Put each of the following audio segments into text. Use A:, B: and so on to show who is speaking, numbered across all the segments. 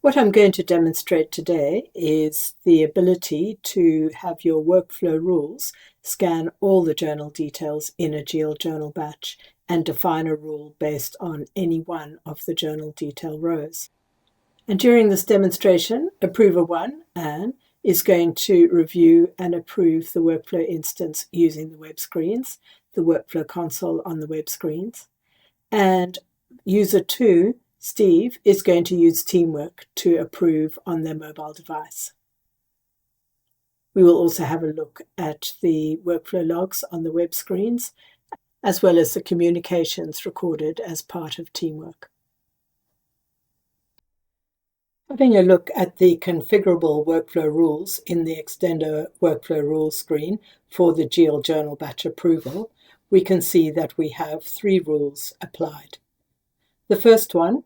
A: What I'm going to demonstrate today is the ability to have your workflow rules scan all the journal details in a GL journal batch and define a rule based on any one of the journal detail rows. And during this demonstration, Approver 1, Anne, is going to review and approve the workflow instance using the web screens, the workflow console on the web screens. And User 2, Steve, is going to use Teamwork to approve on their mobile device. We will also have a look at the workflow logs on the web screens, as well as the communications recorded as part of Teamwork. Having a look at the configurable workflow rules in the Extendo workflow rules screen for the GL journal batch approval, we can see that we have 3 rules applied. The first one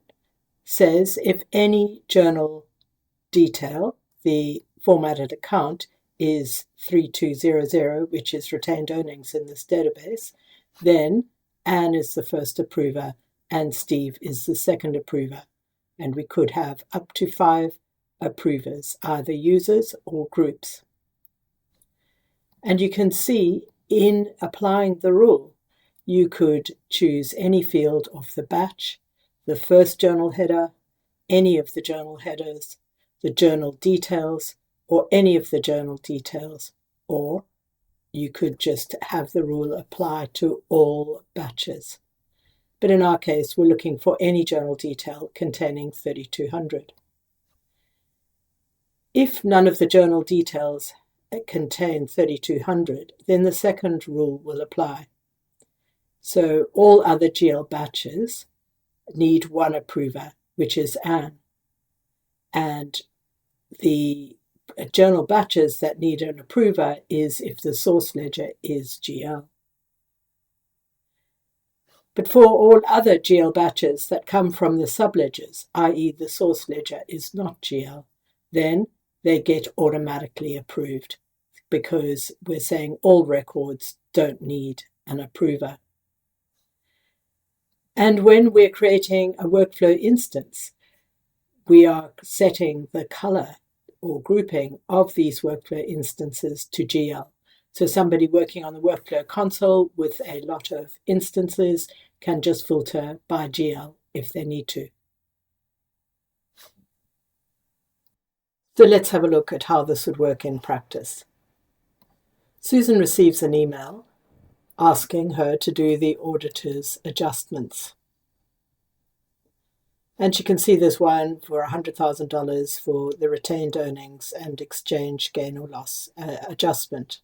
A: says if any journal detail, the formatted account, is 3200, which is retained earnings in this database, then Anne is the first approver and Steve is the second approver. And we could have up to 5 approvers, either users or groups. And you can see in applying the rule, you could choose any field of the batch, the first journal header, any of the journal headers, the journal details, or any of the journal details, or you could just have the rule apply to all batches. But in our case, we're looking for any journal detail containing 3200. If none of the journal details contain 3200, then the second rule will apply. So all other GL batches need one approver, which is Anne. And the journal batches that need an approver is if the source ledger is GL. But for all other GL batches that come from the subledgers, i.e. the source ledger is not GL, then they get automatically approved because we're saying all records don't need an approver. And when we're creating a workflow instance, we are setting the color or grouping of these workflow instances to GL. So somebody working on the workflow console with a lot of instances can just filter by GL if they need to. So let's have a look at how this would work in practice. Susan receives an email asking her to do the auditor's adjustments. And she can see this one for $100,000 for the retained earnings and exchange gain or loss adjustment.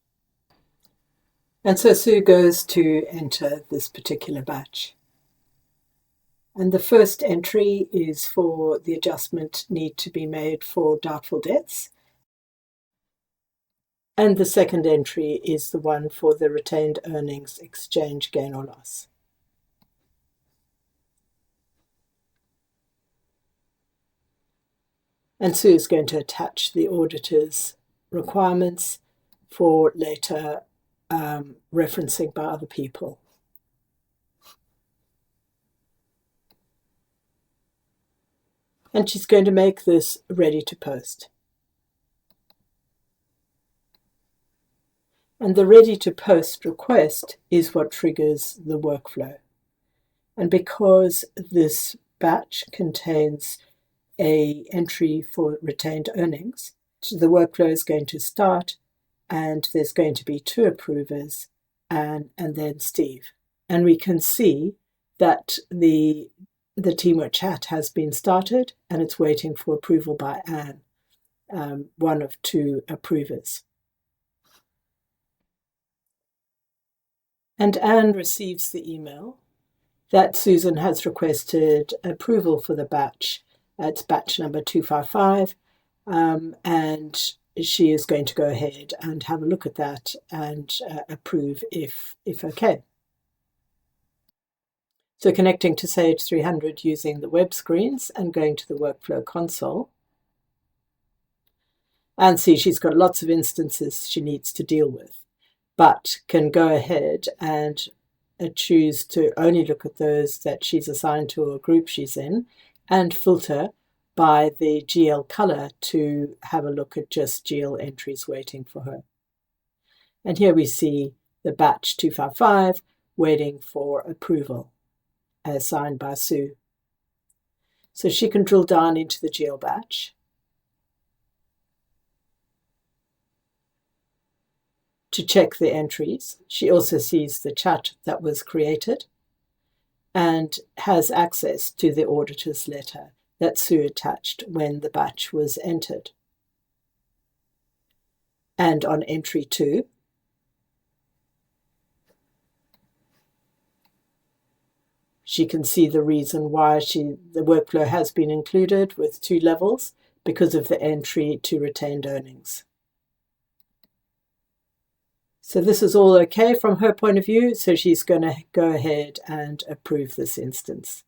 A: And so Sue goes to enter this particular batch. And the first entry is for the adjustment need to be made for doubtful debts. And the second entry is the one for the retained earnings exchange gain or loss. And Sue is going to attach the auditor's requirements for later referencing by other people. And she's going to make this ready to post. And the ready to post request is what triggers the workflow. And because this batch contains an entry for retained earnings, the workflow is going to start and there's going to be 2 approvers and then Steve. And we can see that the Teamwork chat has been started and it's waiting for approval by Anne, one of 2 approvers. And Anne receives the email that Susan has requested approval for the batch. It's batch number 255, and she is going to go ahead and have a look at that and approve if okay. So connecting to Sage 300 using the web screens and going to the workflow console. And see she's got lots of instances she needs to deal with, but can go ahead and choose to only look at those that she's assigned to a group she's in and filter by the GL color to have a look at just GL entries waiting for her. And here we see the batch 255 waiting for approval as signed by Sue. So she can drill down into the GL batch to check the entries. She also sees the chat that was created and has access to the auditor's letter that Sue attached when the batch was entered. And on entry 2, she can see the reason why the workflow has been included with 2 levels because of the entry to retained earnings. So this is all okay from her point of view, so she's going to go ahead and approve this instance.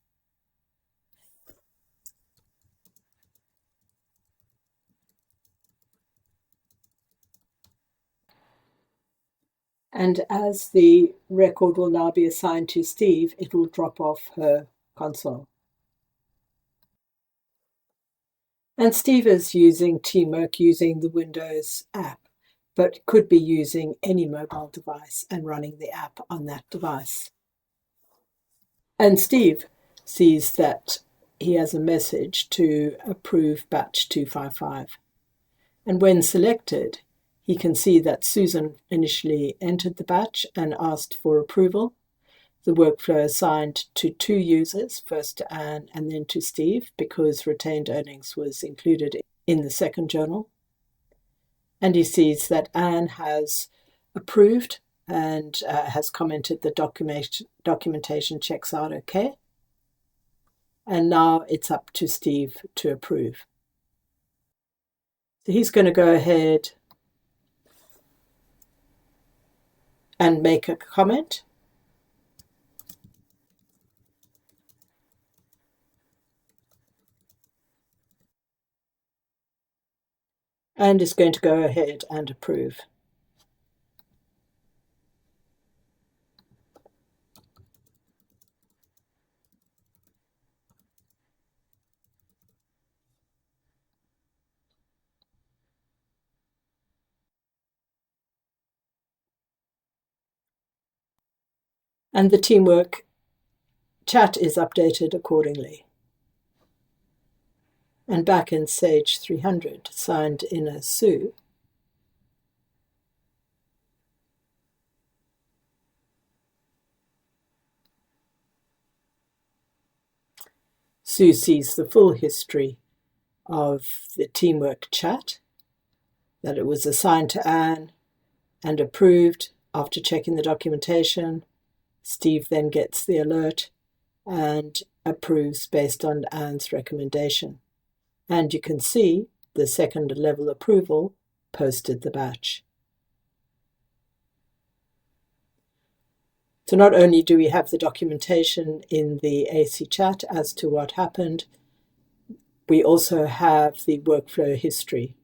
A: And as the record will now be assigned to Steve, it will drop off her console. And Steve is using Teamwork using the Windows app, but could be using any mobile device and running the app on that device. And Steve sees that he has a message to approve batch 255. And when selected, he can see that Susan initially entered the batch and asked for approval. The workflow assigned to 2 users, first to Anne and then to Steve, because retained earnings was included in the second journal. And he sees that Anne has approved and has commented the documentation checks out okay. And now it's up to Steve to approve. So he's going to go ahead and make a comment. And is going to go ahead and approve. And the Teamwork chat is updated accordingly. And back in Sage 300, signed in as Sue, Sue sees the full history of the Teamwork chat, that it was assigned to Anne and approved after checking the documentation. Steve then gets the alert and approves based on Anne's recommendation. And you can see the second level approval posted the batch. So not only do we have the documentation in the AC chat as to what happened, we also have the workflow history.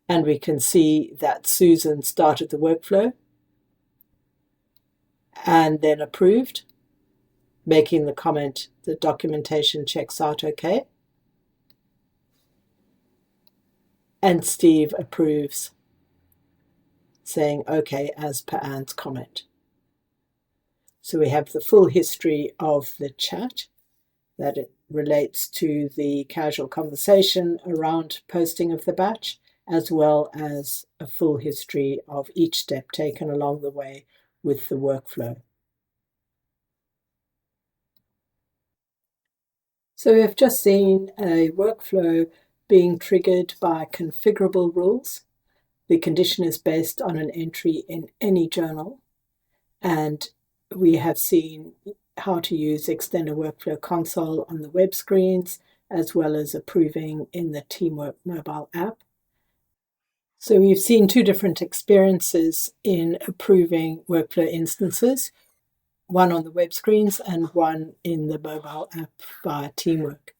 A: And we can see that Susan started the workflow and then approved, making the comment, the documentation checks out okay. And Steve approves, saying okay as per Anne's comment. So we have the full history of the chat, that it relates to the casual conversation around posting of the batch, as well as a full history of each step taken along the way with the workflow. So we have just seen a workflow being triggered by configurable rules. The condition is based on an entry in any journal, and we have seen how to use Extender Workflow Console on the web screens, as well as approving in the Teamwork mobile app. So we've seen 2 different experiences in approving workflow instances, one on the web screens and one in the mobile app via Teamwork.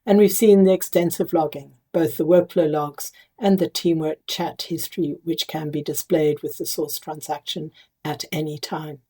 A: And we've seen the extensive logging, both the workflow logs and the Teamwork chat history, which can be displayed with the source transaction at any time.